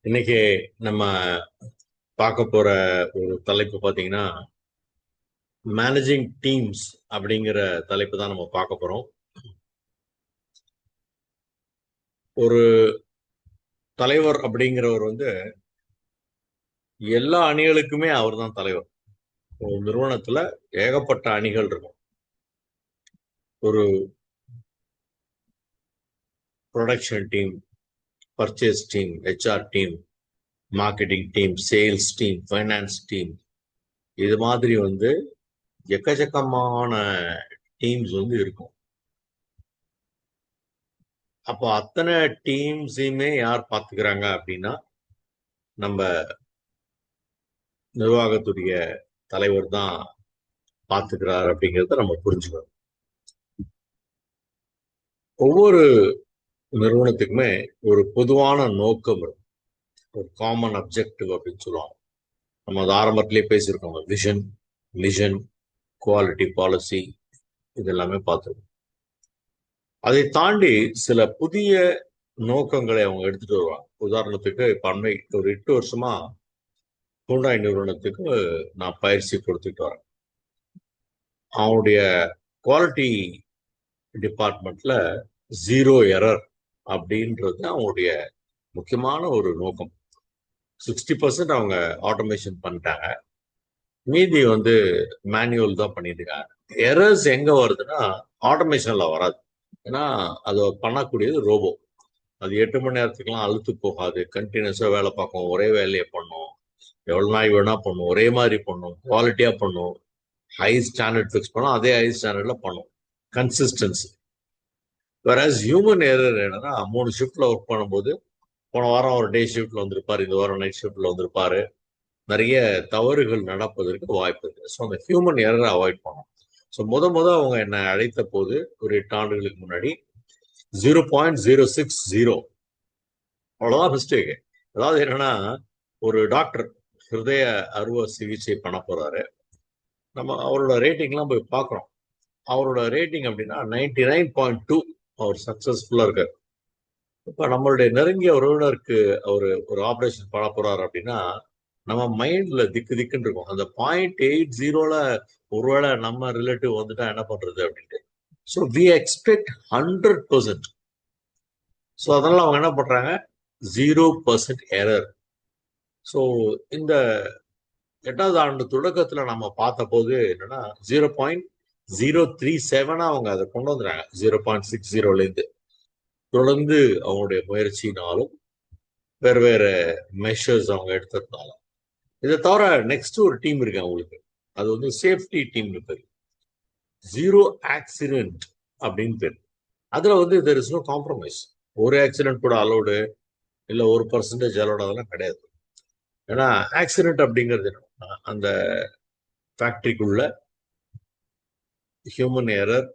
இன்னைக்கு நம்ம பார்க்க போற ஒரு தலைப்பு பார்த்தீங்கன்னா மேனேஜிங் டீம்ஸ் அப்படிங்கிற தலைப்பு தான் நம்ம பார்க்க போறோம். ஒரு தலைவர் அப்படிங்கிறவர் எல்லா அணிகளுக்குமே அவர் தான் தலைவர். ஒரு நிறுவனத்துல ஏகப்பட்ட அணிகள் இருக்கும். ஒரு production team, purchase team, HR team, marketing team, sales team, finance team, இது மாதிரி எக்கச்சக்கமான டீம்ஸ் இருக்கும். அப்போ அத்தனை டீம்ஸையுமே யார் பார்த்துக்கிறாங்க அப்படின்னா நம்ம நிர்வாகத்துடைய தலைவர் தான் பார்த்துக்கிறார் அப்படிங்கிறத நம்ம புரிஞ்சுக்கணும். ஒவ்வொரு நிறுவனத்துக்குமே ஒரு பொதுவான நோக்கம் இருக்கும், ஒரு காமன் அப்ஜெக்டிவ் அப்படின்னு சொல்லுவாங்க. நம்ம அது ஆரம்பத்திலேயே பேசியிருக்கோம். விஷன், மிஷன், குவாலிட்டி, பாலிசி, இது எல்லாமே பார்த்துருக்கோம். அதை தாண்டி சில புதிய நோக்கங்களை அவங்க எடுத்துட்டு வருவாங்க. உதாரணத்துக்கு இப்ப அண்மை ஒரு 8 வருஷமா ஹூண்டாய் நிறுவனத்துக்கு நான் பயிற்சி கொடுத்துட்டு வரேன். அவனுடைய குவாலிட்டி டிபார்ட்மெண்ட்ல 0 எரர் அப்படின்றது அவங்களுடைய முக்கியமான ஒரு நோக்கம். 60% அவங்க ஆட்டோமேஷன் பண்ணிட்டாங்க, மீதி மேனுவல் தான் பண்ணிட்டு இருக்காங்க. எரர்ஸ் எங்க வருதுன்னா ஆட்டோமேஷன்ல வராது. ஏன்னா அதை பண்ணக்கூடியது ரோபோ. அது 8 மணி நேரத்துக்குலாம் அழுத்து போகாது, கண்டினியூஸா வேலை பார்க்கும், ஒரே வேலையை பண்ணும், எவ்வளவு நாள் வேணா பண்ணும், ஒரே மாதிரி பண்ணும், குவாலிட்டியா பண்ணும், ஹை ஸ்டாண்டர்ட் ஃபிக்ஸ் பண்ணும், அதே ஹை ஸ்டாண்டர்ட்ல பண்ணும், கன்சிஸ்டன்சி. வேறஸ் ஹியூமன் எரர் என்னன்னா 3 ஷிஃப்ட்ல ஒர்க் பண்ணும்போது, போன வாரம் ஒரு டே ஷிஃப்ட்ல வந்திருப்பாரு, இந்த வாரம் நைட் ஷிஃப்ட்ல வந்திருப்பாரு, நிறைய தவறுகள் நடப்பதற்கு வாய்ப்பு இருக்கு. ஸோ அந்த ஹியூமன் எரரை அவாய்ட் பண்ணும். ஸோ முத அவங்க என்னை அழைத்த போது ஒரு 8 ஆண்டுகளுக்கு முன்னாடி 0.060 அவ்வளவுதான் மிஸ்டேக். அதாவது என்னன்னா, ஒரு டாக்டர் ஹிருதய அறுவை சிகிச்சை பண்ண போறாரு. நம்ம அவரோட ரேட்டிங்லாம் போய் பார்க்குறோம். அவரோட ரேட்டிங் அப்படின்னா 99.2, அவர் சக்சஸ்ஃபுல்லா இருக்காரு. இப்ப நம்மளுடைய நெருங்கிய உறவினருக்கு அவரு ஒரு ஆபரேஷன் பண்ண போறாரு அப்படின்னா நம்ம மைண்ட்ல திக்கு திக்குன்னு இருக்கும். அந்த 0.80ல ஒருவேளை நம்ம ரிலேட்டிவ் வந்துட்டா என்ன பண்றது அப்படின்ட்டு. So we expect 100%. ஸோ அதனால அவங்க என்ன பண்றாங்க, 0% எரர். ஸோ இந்த 8வது ஆண்டு தொடக்கத்துல நம்ம பார்த்த போது என்னன்னா 0.037 அவங்க அதை கொண்டு வந்துறாங்க. 0.60 இருந்து தொடர்ந்து அவங்களுடைய முயற்சினாலும் வேறு வேறு மெஷர்ஸ் அவங்க எடுத்ததுனால. இதை தவிர நெக்ஸ்ட் ஒரு டீம் இருக்கு அவங்களுக்கு, அது சேஃப்டி டீம் பேர், 0 ஆக்சிடென்ட் அப்படின்னு பேர். அதுல தெர் இஸ் நோ காம்ப்ரமைஸ். ஒரு ஆக்சிடென்ட் கூட அலோடு இல்லை, 1% அலோடு, அதெல்லாம் கிடையாது. ஏன்னா ஆக்சிடென்ட் அப்படிங்கிறது என்னன்னா, அந்த ஃபேக்டரிக்குள்ள human error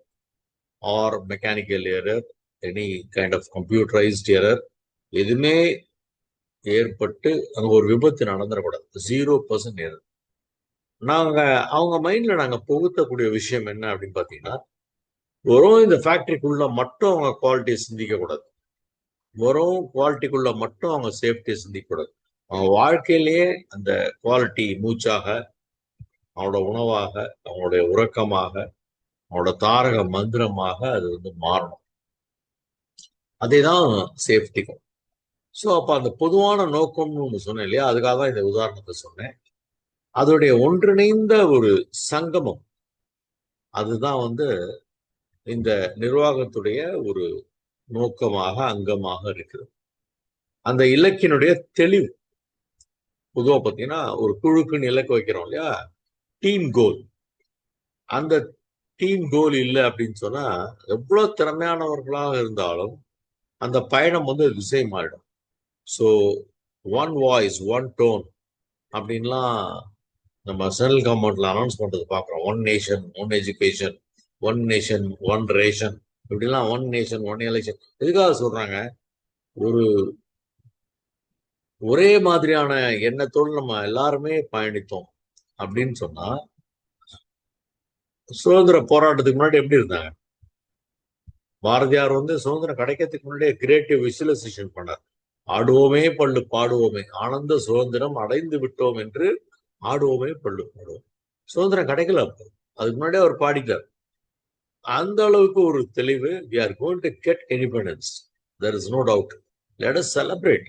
or mechanical error, any kind of computerised error எதுவுமே ஏற்பட்டு அங்க ஒரு விபத்து நடந்துடக்கூடாது. 0% எரர். நாங்க அவங்க மைண்ட்ல நாங்க புகுத்தக்கூடிய விஷயம் என்ன அப்படின்னு பாத்தீங்கன்னா, வெறும் இந்த ஃபேக்டரிக்குள்ள மட்டும் அவங்க குவாலிட்டியை சிந்திக்க கூடாது, வெறும் குவாலிட்டிக்குள்ள மட்டும் அவங்க சேஃப்டியை சிந்திக்க கூடாது. அவங்க வாழ்க்கையிலேயே அந்த குவாலிட்டி மூச்சாக, அவனோட உணவாக, அவனுடைய உறக்கமாக, அவனோட தாரக மந்திரமாக அது மாறணும். அதேதான் சேஃப்டிக்கும். ஸோ அப்ப அந்த பொதுவான நோக்கம்னு ஒன்று சொன்னேன் இல்லையா, அதுக்காக தான் இந்த உதாரணத்தை சொன்னேன். அதோடைய ஒன்றிணைந்த ஒரு சங்கமம் அதுதான் இந்த நிர்வாகத்துடைய ஒரு நோக்கமாக, அங்கமாக இருக்கிறது. அந்த இலக்கினுடைய தெளிவு. பொதுவாக பார்த்தீங்கன்னா ஒரு குழுக்குன்னு இலக்கு வைக்கிறோம் இல்லையா, டீம் கோல். அந்த டீம் கோல் இல்லை அப்படின்னு சொன்னா எவ்வளவு திறமையானவர்களாக இருந்தாலும் அந்த பயணம் திசை மாறிடும். So one voice one tone அப்படின்லாம் நம்ம சென்ட்ரல் கவர்மெண்ட்ல அனௌன்ஸ் பண்றது பார்க்குறோம். 1 நேஷன் 1 எஜுகேஷன், 1 நேஷன் 1 ரேஷன், இப்படிலாம் 1 நேஷன் 1 எலெக்ஷன். எதுக்காக சொல்றாங்க, ஒரு ஒரே மாதிரியான எண்ணத்தோடு நம்ம எல்லாருமே பயணித்தோம் அப்படின்னு சொன்னா, சுதந்திர போராட்டத்துக்கு முன்னாடி எப்படி இருந்தாங்க? பாரதியார் சுதந்திரம் கிடைக்கிறதுக்கு முன்னாடியே கிரியேட்டிவ் விசுவலைசேஷன் பண்ணார். ஆடுவோமே பள்ளு பாடுவோமே, ஆனந்த சுதந்திரம் அடைந்து விட்டோம் என்று ஆடுவோமே பள்ளு பாடுவோம். சுதந்திரம் கிடைக்கல அப்போ, அதுக்கு முன்னாடியே அவர் பாடிட்டார். அந்த அளவுக்கு ஒரு தெளிவு. we are going to get independence, there is no doubt, let us celebrate.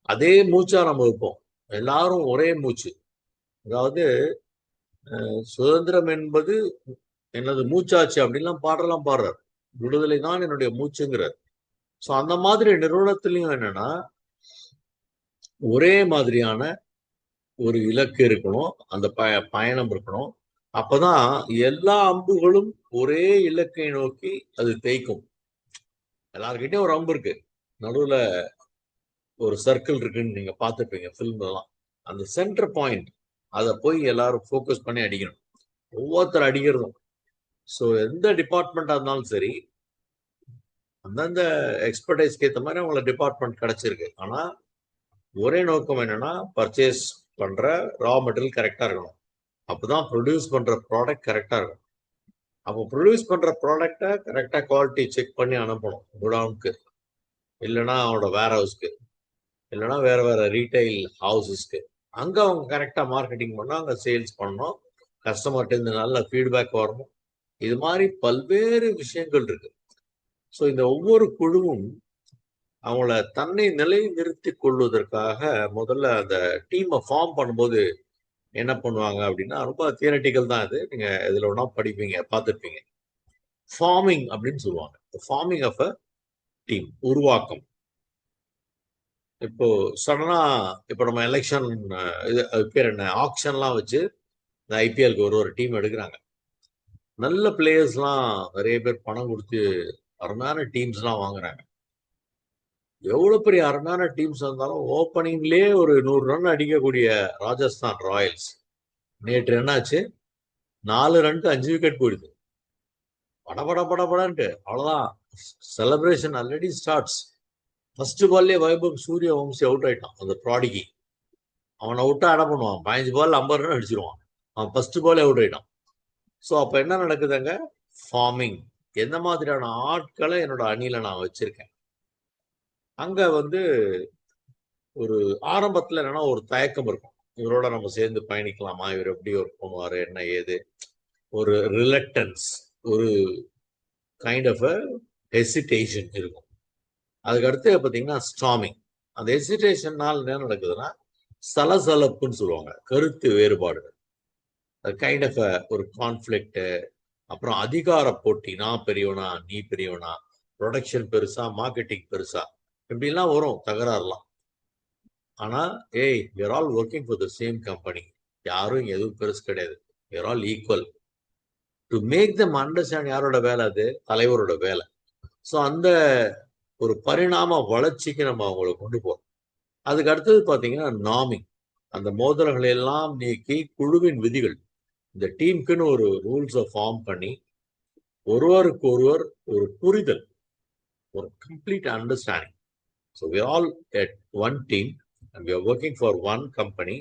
அதே மூச்சா நம்ம இருப்போம், எல்லாரும் ஒரே மூச்சு. அதாவது சுதந்திரம் என்பது எனது மூச்சாச்சு அப்படின்லாம் பாடலாம் பாடுறார். விடுதலை தான் என்னுடைய மூச்சுங்கிறார். ஸோ அந்த மாதிரி நிறுவனத்திலையும் என்னன்னா ஒரே மாதிரியான ஒரு இலக்கு இருக்கணும், அந்த பயணம் இருக்கணும். அப்பதான் எல்லா அம்புகளும் ஒரே இலக்கை நோக்கி அது தேய்க்கும். எல்லார்கிட்டயும் ஒரு அம்பு இருக்கு, நடுவுல ஒரு சர்க்கிள் இருக்குன்னு நீங்க பார்த்துப்பீங்க ஃபிலிம்லாம். அந்த சென்டர் பாயிண்ட், அதை போய் எல்லாரும் ஃபோக்கஸ் பண்ணி அடிக்கணும், ஒவ்வொருத்தர் அடிக்கிறதும். ஸோ எந்த டிபார்ட்மெண்டா இருந்தாலும் சரி, அந்தந்த எக்ஸ்பர்டைஸ்க்கு ஏற்ற மாதிரி அவங்கள டிபார்ட்மெண்ட் கிடைச்சிருக்கு. ஆனா ஒரே நோக்கம் என்னன்னா பர்ச்சேஸ் பண்ற ரா மெட்டீரியல் கரெக்டா இருக்கணும், அப்பதான் ப்ரொடியூஸ் பண்ற ப்ராடக்ட் கரெக்டா இருக்கும். அப்போ ப்ரொடியூஸ் பண்ற ப்ராடக்டை கரெக்டா குவாலிட்டி செக் பண்ணி அனுப்பணும் குடவுனுக்கு, இல்லைன்னா அவனோட வேர் ஹவுஸ்க்கு, இல்லைன்னா வேற வேற ரீட்டைல் ஹவுசஸ்க்கு. அங்க அவங்க கரெக்டா மார்க்கெட்டிங் பண்ணா அங்க சேல்ஸ் பண்ணணும், கஸ்டமர்கிட்ட இருந்து நல்ல ஃபீட்பேக் வரணும். இது மாதிரி பல்வேறு விஷயங்கள் இருக்கு. ஸோ இந்த ஒவ்வொரு குழுவும் அவங்கள தன்னை நிலை நிறுத்தி கொள்வதற்காக முதல்ல அந்த டீமை ஃபார்ம் பண்ணும்போது என்ன பண்ணுவாங்க அப்படின்னா, ரொம்ப தியரட்டிக்கல் தான் இது, நீங்க இதுல ஒன்றா படிப்பீங்க, பார்த்துருப்பீங்க. ஃபார்மிங் அப்படின்னு சொல்லுவாங்க, ஃபார்மிங் ஆஃப் அ டீம், உருவாக்கம். இப்போ சடனா இப்போ நம்ம எலெக்ஷன் இது அது பேர் என்ன, ஆக்ஷன்லாம் வச்சு இந்த ஐபிஎல்க்கு ஒரு டீம் எடுக்கிறாங்க. நல்ல பிளேயர்ஸ்லாம் நிறைய பேர் பணம் கொடுத்து அருமையான டீம்ஸ்லாம் வாங்குறாங்க. எவ்வளவு பெரிய அருமையான டீம்ஸ் இருந்தாலும் ஓப்பனிங்லேயே ஒரு 100 ரன் அடிக்கக்கூடிய ராஜஸ்தான் ராயல்ஸ் நேற்று என்னாச்சு, 4 ரன்க்கு 5 விக்கெட் போயிடுது. படபட படபடன்ட்டு அவ்வளவுதான், செலிப்ரேஷன் ஆல்ரெடி ஸ்டார்ட்ஸ். ஃபர்ஸ்ட் பால்லே வைபவ் சூரியவம்சி அவுட் ஆயிட்டான், அந்த ப்ராடிகி. அவனை விட்டா என்ன பண்ணுவான், 15 பால் 50 ரன் அடிச்சிருவான். அவன் ஃபர்ஸ்ட் பாலே அவுட் ஆயிட்டான். ஸோ அப்ப என்ன நடக்குதுங்க, ஃபார்மிங். எந்த மாதிரியான ஆட்களை என்னோட அணியில நான் வச்சிருக்கேன். அங்க வந்து ஒரு ஆரம்பத்துல என்னன்னா ஒரு தயக்கம் இருக்கும், இவரோட நம்ம சேர்ந்து பயணிக்கலாமா, இவர் எப்படி ஒர்க் பண்ணுவாரு, என்ன ஏது, ஒரு ரிலக்டன்ஸ், ஒரு கைண்ட் ஆஃப் ஹெசிடேஷன் இருக்கும். அதுக்கு அடுத்து பார்த்தீங்கன்னா ஸ்டார்மிங். அந்த ஹெசிடேஷனால் என்ன நடக்குதுன்னா சலசலப்புன்னு சொல்லுவாங்க, கருத்து வேறுபாடுகள், கைண்ட் ஆஃப் ஒரு கான்ஃபிளிக்ட். அப்புறம் அதிகார போட்டி, நான் பெரியவனா நீ பெரியவனா, ப்ரொடக்ஷன் பெருசா மார்க்கெட்டிங் பெருசா, இப்படிலாம் வரும் தகராறுலாம். ஆனா ஏய், we are all working for the same company, யாரும் எதுவும் பெருசு கிடையாது, we are all equal. To make them understand யாரோட வேலை, அது தலைவரோட வேலை. ஸோ அந்த ஒரு பரிணாம வளர்ச்சிக்கு நம்ம அவங்களை கொண்டு போறோம். அதுக்கு அடுத்தது பார்த்தீங்கன்னா நாமிங். அந்த மோதல்களை எல்லாம் நீக்கி குழுவின் விதிகள், இந்த டீமுக்குன்னு ஒரு ரூல்ஸை ஃபார்ம் பண்ணி ஒருவருக்கு ஒருவர் ஒரு புரிதல், ஒரு complete understanding. So we are all at one team and we are working for one company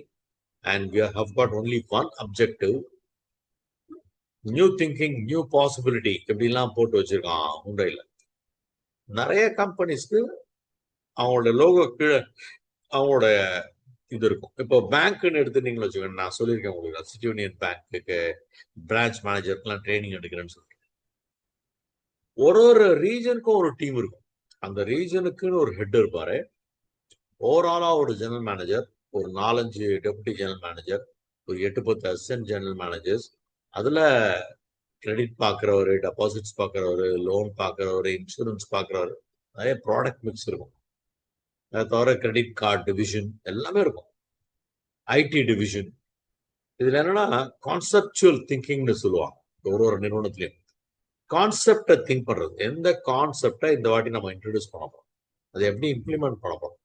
and we have got only one objective. New thinking, new possibility எப்படிலாம் போட்டு வச்சிருக்கான் மும்பையில். நிறைய கம்பெனிஸ்க்கு அவங்களோட லோகோ கீழே அவங்களோட இது இருக்கும். இப்போ பேங்க்னு எடுத்துட்டீங்கன்னு வச்சுக்கோங்க, நான் சொல்லியிருக்கேன் உங்களுக்கு, சிட்டி யூனியன் பேங்க்குக்கு பிரான்ச் மேனேஜருக்குலாம் ட்ரைனிங் எடுக்கிறேன்னு சொல்லிட்டு ஒரு ஒரு ரீஜனுக்கும் ஒரு டீம் இருக்கும். அந்த ரீஜனுக்குன்னு ஒரு ஹெட் இருப்பாரு, ஓவராலா ஒரு ஜெனரல் மேனேஜர், ஒரு 4-5 டெபுட்டி ஜெனரல் மேனேஜர், ஒரு 8-10 அசிஸ்டன்ட் ஜெனரல் மேனேஜர்ஸ். அதுல கிரெடிட் பார்க்குறவர், டெபாசிட்ஸ் பார்க்குறவர், லோன் பார்க்குறவர், இன்சூரன்ஸ் பார்க்குறவர், நிறைய ப்ராடக்ட் மிக்ஸ் இருக்கும். அதை தவிர கிரெடிட் கார்டு டிவிஷன் எல்லாமே இருக்கும், ஐடி டிவிஷன். இதுல என்னன்னா கான்செப்சுவல் திங்கிங்னு சொல்லுவாங்க. ஒரு ஒரு நிறுவனத்திலையும் கான்செப்டை திங்க் பண்றது, எந்த கான்செப்டை இந்த வாட்டி நம்ம இன்ட்ரடியூஸ் பண்ண போறோம், அதை எப்படி இம்ப்ளிமெண்ட் பண்ண போறோம்,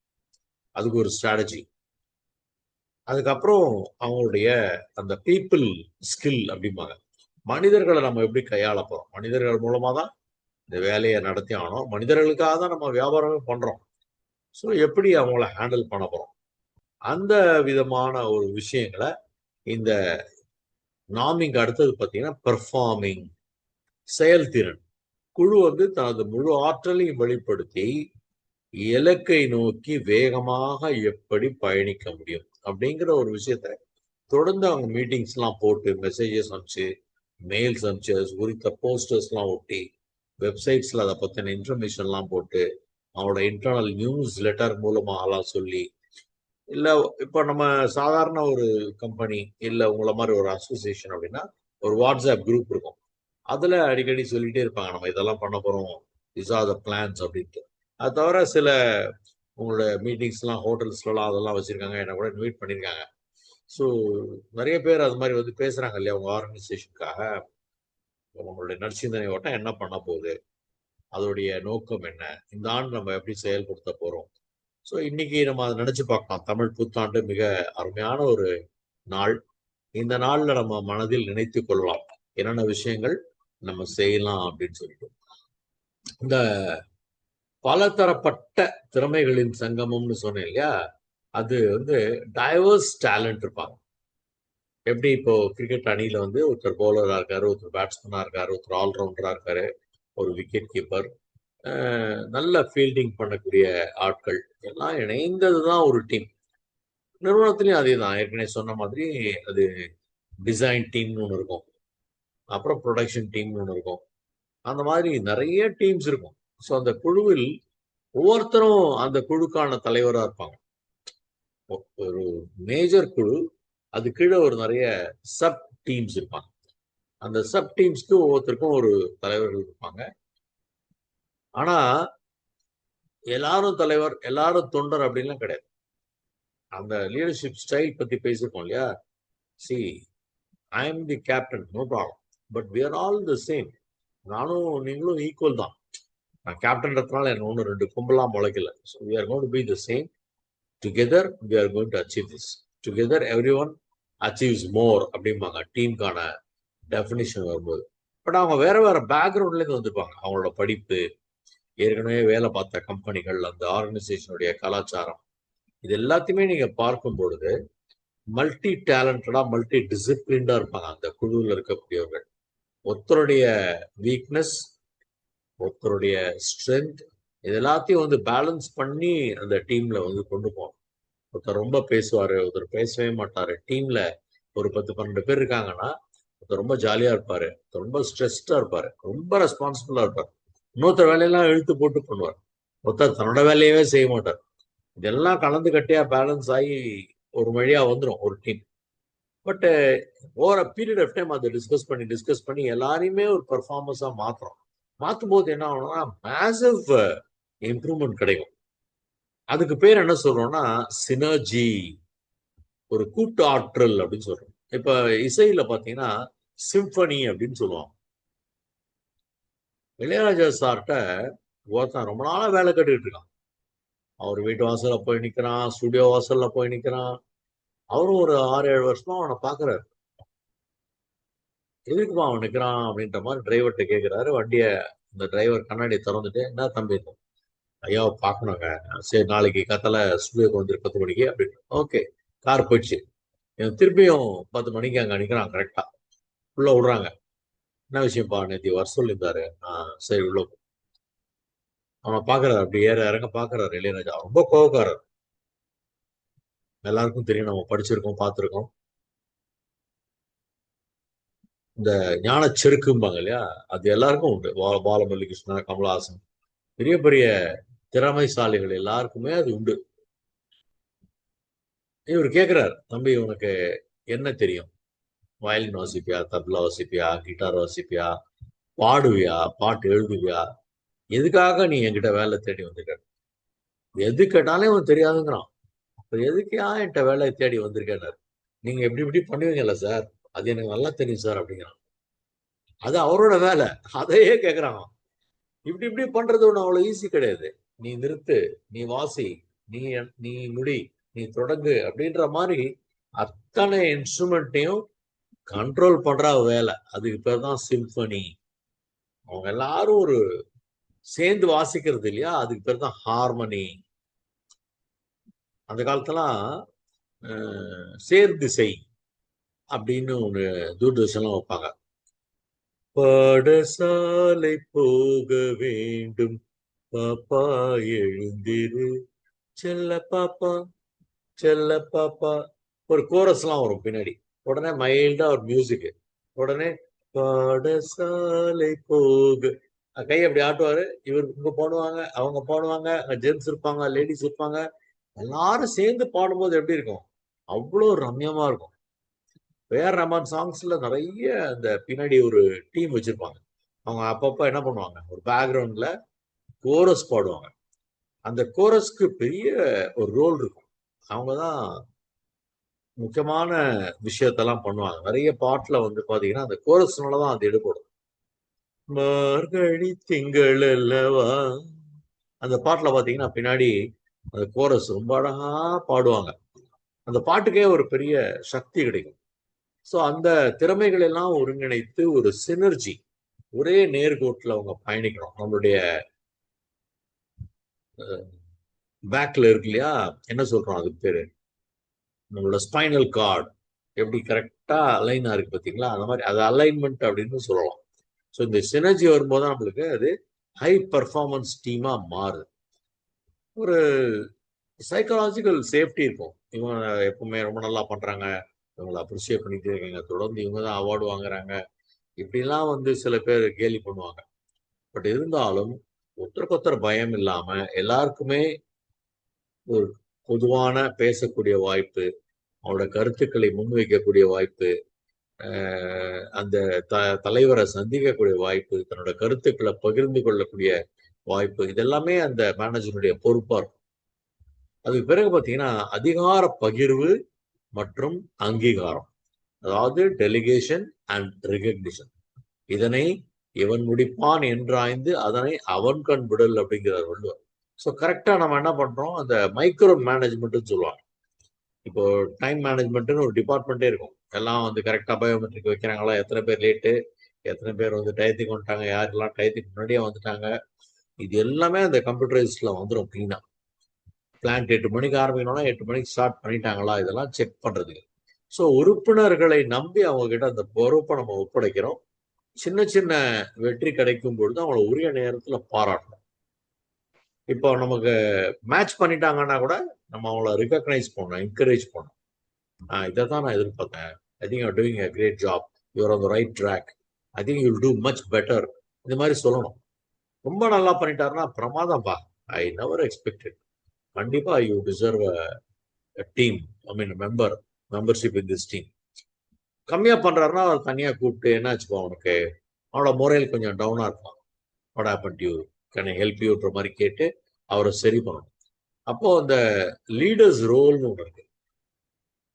அதுக்கு ஒரு ஸ்ட்ராட்டஜி. அதுக்கப்புறம் அவங்களுடைய அந்த பீப்புள் ஸ்கில் அப்படிம்பாங்க, மனிதர்களை நம்ம எப்படி கையாள போறோம், மனிதர்கள் மூலமா தான் இந்த வேலையை நடத்தி ஆகணும், மனிதர்களுக்காக தான் நம்ம வியாபாரமே பண்றோம். ஸோ எப்படி அவங்கள ஹேண்டில் பண்ண போறோம், அந்த விதமான ஒரு விஷயங்களை இந்த நாமிங். அடுத்தது பார்த்தீங்கன்னா பெர்ஃபார்மிங், செயல்திறன். குழு வந்து தனது முழு ஆற்றலையும் வெளிப்படுத்தி இலக்கை நோக்கி வேகமாக எப்படி பயணிக்க முடியும் அப்படிங்கிற ஒரு விஷயத்த தொடர்ந்து அவங்க மீட்டிங்ஸ் எல்லாம் போட்டு மெசேஜஸ் அனுப்பிச்சு மெயில்ஸ் அனுப்பிச்சு அது குறித்த போஸ்டர்ஸ் எல்லாம் ஒட்டி வெப்சைட்ஸ்ல அதை பத்தின இன்ஃபர்மேஷன் எல்லாம் போட்டு அவங்களோட இன்டர்னல் நியூஸ் லெட்டர் மூலமாகலாம் சொல்லி இல்ல இப்ப நம்ம சாதாரண ஒரு கம்பெனி இல்ல உங்களை மாதிரி ஒரு அசோசியேஷன் அப்படின்னா ஒரு வாட்ஸ்அப் குரூப் இருக்கும். அதுல அடிக்கடி சொல்லிட்டே இருப்பாங்க நம்ம இதெல்லாம் பண்ண போறோம், இஸ் ஆர் த பிளான்ஸ் அப்படின்ட்டு. அது தவிர சில உங்களோட மீட்டிங்ஸ் எல்லாம் ஹோட்டல்ஸ்லாம் அதெல்லாம் வச்சிருக்காங்க, என்ன கூட இன்வைட் பண்ணியிருக்காங்க. ஸோ நிறைய பேர் அது மாதிரி வந்து பேசுறாங்க இல்லையா உங்க ஆர்கனைசேஷனுக்காக. உங்களுடைய நற்சிந்தனை ஓட்டம் என்ன பண்ண போகுது, அதோடைய நோக்கம் என்ன, இந்த ஆண்டு நம்ம எப்படி செயல்படுத்த போறோம். ஸோ இன்னைக்கு நம்ம அதை நினைச்சு பார்க்கலாம். தமிழ் புத்தாண்டு மிக அருமையான ஒரு நாள். இந்த நாள்ல நம்ம மனதில் நினைத்து கொள்ளலாம் என்னென்ன விஷயங்கள் நம்ம செய்யலாம் அப்படின்னு சொல்லிட்டு. இந்த பலதரப்பட்ட திறமைகளின் சங்கமம்னு சொன்னேன் இல்லையா, அது வந்து டைவர்ஸ் டேலண்ட் இருப்பாங்க. எப்படி இப்போ கிரிக்கெட் அணியில வந்து ஒருத்தர் பவுலரா இருக்காரு, ஒருத்தர் பேட்ஸ்மேனா இருக்காரு, ஒருத்தர் ஆல்ரவுண்டரா இருக்காரு, ஒரு விக்கெட் கீப்பர், நல்ல ஃபீல்டிங் பண்ணக்கூடிய ஆட்கள் எல்லாம் இணைந்ததுதான் ஒரு டீம். நிறுவனத்திலையும் அதே தான், ஏற்கனவே சொன்ன மாதிரி அது டிசைன் டீம்னு ஒன்று இருக்கும், அப்புறம் ப்ரொடக்ஷன் டீம்னு ஒன்று இருக்கும். அந்த மாதிரி நிறைய டீம்ஸ் இருக்கும். ஸோ அந்த குழுவில் ஒவ்வொருத்தரும் அந்த குழுக்கான தலைவராக இருப்பாங்க. ஒரு மேஜர் குழு, அது கீழே ஒரு நிறைய சப் டீம்ஸ் இருப்பாங்க. அந்த சப் டீம்ஸ்க்கு ஒவ்வொருத்தருக்கும் ஒரு தலைவர்கள் இருப்பாங்க. ஆனா எல்லாரும் தலைவர் எல்லாரும் தொண்டர் அப்படின்லாம் கிடையாது. அந்த லீடர்ஷிப் ஸ்டைல் பத்தி பேசியிருக்கோம் இல்லையா. See, I am the captain, no problem, but we are all the same. நானும் நீங்களும் ஈக்குவல் தான். நான் கேப்டன்றதுனால என்ன ஒன்று ரெண்டு கும்பலாம் முளைக்கல. So we are going to be the same. Together we are going to achieve this. Together every one achieves more அப்படிம்பாங்க டீமுக்கான டெஃபினிஷன் வரும்போது. பட் அவங்க வேற வேற பேக்ரவுண்ட்லேருந்து வந்திருப்பாங்க. அவங்களோட படிப்பு, ஏற்கனவே வேலை பார்த்த கம்பெனிகள், அந்த ஆர்கனைசேஷனுடைய கலாச்சாரம், இது எல்லாத்தையுமே நீங்க பார்க்கும் பொழுது மல்டி டேலண்டடா மல்டி டிசிப்ளின்டா இருப்பாங்க அந்த குழுவில் இருக்கக்கூடியவர்கள். ஒருத்தருடைய வீக்னஸ், ஒருத்தருடைய ஸ்ட்ரென்த், இது எல்லாத்தையும் வந்து பேலன்ஸ் பண்ணி அந்த டீம்ல வந்து கொண்டு போகணும். ஒருத்தர் ரொம்ப பேசுவாரு, ஒருத்தர் பேசவே மாட்டாரு. டீம்ல ஒரு 10-12 பேர் இருக்காங்கன்னா ஒருத்தர் ரொம்ப ஜாலியா இருப்பாரு, ஒருத்தர் ரொம்ப ஸ்ட்ரெஸ்டா இருப்பாரு, ரொம்ப ரெஸ்பான்சிபிளா இருப்பாரு, இன்னொருத்தர் வேலையெல்லாம் இழுத்து போட்டு பண்ணுவார், ஒருத்தர் தன்னோட வேலையவே செய்ய மாட்டார். இதெல்லாம் கலந்து கட்டியா பேலன்ஸ் ஆகி ஒரு வழியா வந்துடும் ஒரு டீம். But over a period of time அதை டிஸ்கஸ் பண்ணி எல்லாரையுமே ஒரு பெர்ஃபார்மன்ஸா மாத்துறோம். மாற்றும் போது என்ன ஆகணும்னா மேசிவ் இம்ப்ரூவ்மெண்ட் கிடைக்கும். அதுக்கு பேர் என்ன சொல்றோம்னா சினர்ஜி, ஒரு கூட்டு ஆற்றல் அப்படின்னு சொல்றோம். இப்ப இசையில பாத்தீங்கன்னா சிம்பனி அப்படின்னு சொல்லுவாங்க. இளையராஜா சார்கிட்ட ஒருத்தன் ரொம்ப நாளா வேலை கட்டுக்கிட்டு இருக்கான். அவர் வீட்டு வாசல்ல போய் நிக்கிறான், ஸ்டுடியோ வாசல்ல போய் நிக்கிறான். அவரும் ஒரு 6-7 வருஷமா அவனை பாக்குறாரு. எதுக்குமா அவன் நிக்கிறான் அப்படின்ற மாதிரி டிரைவர்கிட்ட கேட்கிறாரு. வண்டிய இந்த டிரைவர் கண்ணாடி திறந்துட்டு, என்ன தம்பி, ஐயாவை பார்க்கணுங்க, சரி நாளைக்கு கத்தல ஸ்டுடியோக்கு வந்துரு 10 மணிக்கு அப்படின்னு. ஓகே, கார் போயிடுச்சு. திருப்பியும் 10 மணிக்கு அங்க நிக்கிறான் கரெக்டா. உள்ள விடுறாங்க. என்ன விஷயம்ப்பா, நேற்று வர சொல்லியிருந்தாரு. சரி உள்ள அவனை பாக்குறாரு, அப்படி ஏற இறங்க பாக்குறாரு. இளையராஜா ரொம்ப கோவக்காரர். எல்லாருக்கும் தெரியும், நம்ம படிச்சிருக்கோம் பார்த்திருக்கோம். இந்த ஞான செருக்கும்பாங்க இல்லையா, அது எல்லாருக்கும் உண்டு. பாலமுரளி கிருஷ்ணா, கமலஹாசன், பெரிய பெரிய திறமைசாலிகள் எல்லாருக்குமே அது உண்டு. இவர் கேட்கிறார், தம்பி உனக்கு என்ன தெரியும்? வயலின் வாசிப்பியா, தப்லா வாசிப்பியா, கிட்டார் வாசிப்பியா, பாடுவியா, பாட்டு எழுதுவியா, எதுக்காக நீ என்கிட்ட வேலை தேடி வந்திருக்க? எது கேட்டாலே அவன் தெரியாதுங்கிறான். எதுக்கா என்கிட்ட வேலை தேடி வந்திருக்கேன்னாரு. நீங்க எப்படி இப்படி பண்ணுவீங்கல்ல சார், அது எனக்கு நல்லா தெரியும் சார் அப்படிங்கிறான். அது அவரோட வேலை, அதையே கேட்கிறான். இப்படி இப்படி பண்றது ஒண்ணு அவ்வளவு ஈஸி கிடையாது. நீ நிறுத்து, நீ வாசி, நீ நீ முடி, நீ தொடங்கு அப்படின்ற மாதிரி அத்தனை இன்ஸ்ட்ருமெண்ட்டையும் கண்ட்ரோல் பண்ற வேலை. அதுக்கு பேர் தான் சிம்பனி. அவங்க எல்லாரும் ஒரு சேர்ந்து வாசிக்கிறது இல்லையா, அதுக்கு பேர் தான் ஹார்மனி. அந்த காலத்துலாம் சேர்திசை அப்படின்னு ஒண்ணு தூர்தர்ஷன்லாம் வைப்பாங்க. பாடசாலை போக வேண்டும் பாப்பா எழுந்திரு, செல்ல பாப்பா, செல்ல பாப்பா. ஒரு கோரஸ்லாம் வரும் பின்னாடி. உடனே மைல்டா ஒரு மியூசிக். உடனே பாடசாலை போகு, கை அப்படி ஆட்டுவாரு. இவர் இங்க பாடுவாங்க, அவங்க பாடுவாங்க, அங்க ஜென்ஸ் இருப்பாங்க, லேடிஸ் இருப்பாங்க. எல்லாரும் சேர்ந்து பாடும்போது எப்படி இருக்கும்? அவ்வளோ ரம்யமா இருக்கும். ஏஆர் ரஹ்மான் சாங்ஸ்ல நிறைய அந்த பின்னாடி ஒரு டீம் வச்சிருப்பாங்க. அவங்க அப்பப்ப என்ன பண்ணுவாங்க, ஒரு பேக்ரவுண்ட்ல கோரஸ் பாடுவாங்க. அந்த கோரஸ்க்கு பெரிய ஒரு ரோல் இருக்கும். அவங்க தான் முக்கியமான விஷயத்தெல்லாம் பண்ணுவாங்க. நிறைய பாட்டுல வந்து பாத்தீங்கன்னா அந்த கோரஸ்னாலதான் அது எடுபடும். மார்கழி திங்கள் அல்லவா, அந்த பாட்டுல பாத்தீங்கன்னா பின்னாடி அந்த கோரஸ் ரொம்ப அழகா பாடுவாங்க. அந்த பாட்டுக்கே ஒரு பெரிய சக்தி கிடைக்கும். ஸோ அந்த திறமைகள் எல்லாம் ஒருங்கிணைத்து ஒரு சினர்ஜி, ஒரே நேர்கோட்டில் அவங்க பயணிக்கணும். நம்மளுடைய பேக்ல இருக்கு இல்லையா, என்ன சொல்றோம் அதுக்கு பேரு, நம்மளோட ஸ்பைனல் கார்டு எப்படி கரெக்டா அலைனா இருக்கு பார்த்தீங்களா, அந்த மாதிரி அது அலைன்மெண்ட் அப்படின்னு சொல்லலாம். ஸோ இந்த சினர்ஜி வரும்போது நம்மளுக்கு அது ஹை பர்ஃபார்மன்ஸ் டீமா மாறுது. ஒரு சைக்கலாஜிக்கல் சேஃப்டி இருக்கும். இவங்க எப்பவுமே ரொம்ப நல்லா பண்றாங்க, இவங்களை அப்ரிசியேட் பண்ணிட்டே இருக்காங்க, தொடர்ந்து இவங்க தான் அவார்டு வாங்குறாங்க, இப்படிலாம் வந்து சில பேர் கேலி பண்ணுவாங்க. பட் இருந்தாலும் ஒருத்தருக்கு பயம் இல்லாம எல்லாருக்குமே ஒரு பொதுவான பேசக்கூடிய வாய்ப்பு, அவரோட கருத்துக்களை முன்வைக்கக்கூடிய வாய்ப்பு, அந்த தலைவரை சந்திக்கக்கூடிய வாய்ப்பு, தன்னோட கருத்துக்களை பகிர்ந்து கொள்ளக்கூடிய வாய்ப்பு, இதெல்லாமே அந்த மேனேஜருடைய பொறுப்பா இருக்கும். அதுக்கு பிறகு பார்த்தீங்கன்னா அதிகார பகிர்வு மற்றும் அங்கீகாரம், அதாவது டெலிகேஷன் அண்ட் ரெகக்னிஷன். இதனை இவன் முடிப்பான் என்றாய்ந்து அதனை அவன் கண் விடல் அப்படிங்கிறார் வள்ளுவர். ஸோ கரெக்டா நம்ம என்ன பண்றோம், அந்த மைக்ரோ மேனேஜ்மெண்ட்னு சொல்லுவாங்க. இப்போ டைம் மேனேஜ்மெண்ட்னு ஒரு டிபார்ட்மெண்ட்டே இருக்கும். எல்லாம் வந்து கரெக்டா பயோமெட்ரிக் வைக்கிறாங்களா, எத்தனை பேர் லேட்டு, எத்தனை பேர் வந்து டயத்துக்கு வந்துட்டாங்க, யாரெல்லாம் டயத்துக்கு முன்னாடியே வந்துட்டாங்க, இது எல்லாமே அந்த கம்ப்யூட்டரைஸ்ல வந்துடும் கிளீனா. பிளான்ட் 8 மணிக்கு ஆரம்பிக்கணும்னா 8 மணிக்கு ஸ்டார்ட் பண்ணிட்டாங்களா, இதெல்லாம் செக் பண்றதுக்கு. ஸோ உறுப்பினர்களை நம்பி அவங்க கிட்ட அந்த பொறுப்பை நம்ம ஒப்படைக்கிறோம். சின்ன சின்ன வெற்றி கிடைக்கும் பொழுது அவங்கள உரிய நேரத்துல பாராட்டணும். இப்போ நமக்கு மேட்ச் பண்ணிட்டாங்கன்னா கூட நம்ம அவங்கள ரிகக்னைஸ் பண்ணணும், என்கரேஜ் பண்ணணும். இதை தான் நான் எதிர்பார்த்தேன். I think you're doing a great job, you're on the right track, I think you will do much better. இந்த மாதிரி சொல்லணும். ரொம்ப நல்லா பண்ணிட்டாருன்னா பிரமாதம்பா, ஐ நெவர் எக்ஸ்பெக்டட், கண்டிப்பா you deserve team, I mean membership in this team. கம்மியா பண்றாருன்னா அவர் தனியா கூப்பிட்டு என்ன வச்சுக்கோ, அவனுக்கு அவனோட முறையில் கொஞ்சம் டவுனா இருக்கலாம், what happen to you, can I help யூன்ற மாதிரி கேட்டு அவரை சரி பண்ணணும். அப்போ அந்த லீடர்ஸ் ரோல்னு ஒன்று இருக்கு.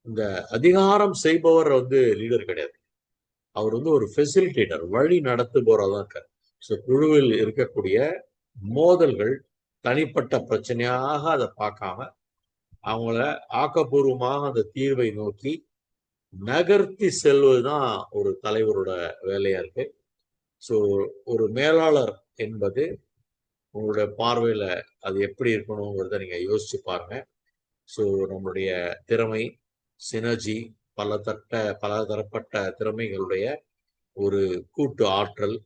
இந்த அதிகாரம் செய்பவர் வந்து லீடர் கிடையாது, அவர் வந்து ஒரு ஃபெசிலிட்டேட்டர், வழி நடத்துபவராக இருக்கார். ஸோ குழுவில் இருக்கக்கூடிய மோதல்கள் தனிப்பட்ட பிரச்சனையாக அதை பார்க்காம அவங்கள ஆக்கப்பூர்வமாக அந்த தீர்வை நோக்கி நகர்த்தி செல்வதுதான் ஒரு தலைவரோட வேலையா இருக்கு. ஸோ ஒரு மேலாளர் என்பது உங்களுடைய பார்வையில அது எப்படி இருக்கணுங்கிறத நீங்க யோசிச்சு பாருங்க. ஸோ நம்மளுடைய திறமை, சினர்ஜி, பல தரப்பட்ட திறமைகளுடைய ஒரு கூட்டு ஆற்றல்,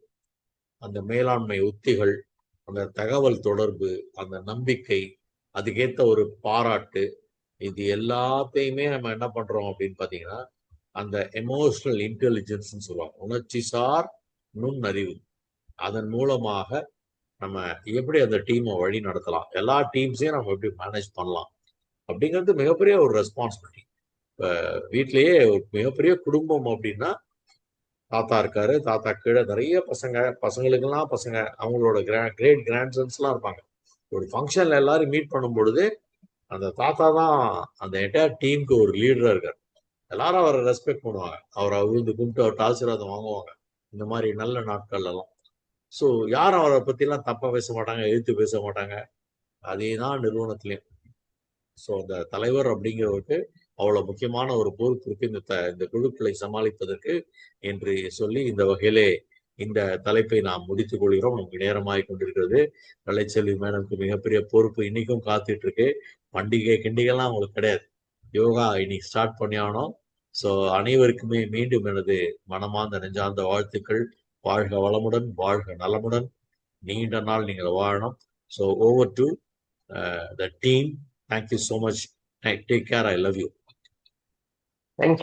அந்த மேலாண்மை உத்திகள், அந்த தகவல் தொடர்பு, அந்த நம்பிக்கை, அதுக்கேற்ற ஒரு பாராட்டு, இது எல்லாத்தையுமே நம்ம என்ன பண்றோம் அப்படின்னு பாத்தீங்கன்னா அந்த எமோஷனல் இன்டெலிஜென்ஸ் சொல்லுவாங்க, உணர்ச்சிசார் நுண்ணறிவு. அதன் மூலமாக நம்ம எப்படி அந்த டீமை வழி நடத்தலாம், எல்லா டீம்ஸையும் நம்ம எப்படி மேனேஜ் பண்ணலாம் அப்படிங்கிறது மிகப்பெரிய ஒரு ரெஸ்பான்சிபிலிட்டி. இப்போ வீட்லயே ஒரு மிகப்பெரிய குடும்பம் அப்படின்னா தாத்தா இருக்காரு, தாத்தா கீழே நிறைய பசங்க, பசங்களுக்கெல்லாம் பசங்க, அவங்களோட கிரேட் கிராண்ட்சன்ஸ்லாம் இருப்பாங்க. ஒரு ஃபங்க்ஷன்ல எல்லாரும் மீட் பண்ணும் பொழுது அந்த தாத்தா தான் அந்த என்டையர் டீமுக்கு ஒரு லீடரா இருக்காரு. எல்லாரும் அவரை ரெஸ்பெக்ட் பண்ணுவாங்க, அவரை விழுந்து கும்பிட்டு அவர்கிட்ட ஆசீர்வாதம் வாங்குவாங்க இந்த மாதிரி நல்ல நாட்கள் எல்லாம். ஸோ யாரும் அவரை பத்திலாம் தப்பா பேச மாட்டாங்க, எதிர்த்து பேச மாட்டாங்க. அதே தான் நிறுவனத்திலையும். ஸோ அந்த தலைவர் அப்படிங்கிறவருக்கு அவ்வளவு முக்கியமான ஒரு பொறுப்பு இருக்கு இந்த குழுக்களை சமாளிப்பதற்கு என்று சொல்லி இந்த வகையிலே இந்த தலைப்பை நாம் முடித்துக் கொள்கிறோம். நமக்கு நேரமாய் கொண்டிருக்கிறது. கலைச்செல்வி மேடம்க்கு மிகப்பெரிய பொறுப்பு இன்னைக்கும் காத்துட்டு இருக்கு. பண்டிகை கிண்டிகைலாம் அவங்களுக்கு கிடையாது, யோகா இன்னைக்கு ஸ்டார்ட் பண்ணி ஆனோம். ஸோ அனைவருக்குமே மீண்டும் எனது மனமார்ந்த நெஞ்சார்ந்த வாழ்த்துக்கள். வாழ்க வளமுடன், வாழ்க நலமுடன், நீண்ட நாள் நீங்கள் வாழணும். So over to the team. Thank you so much. Take care. I love you.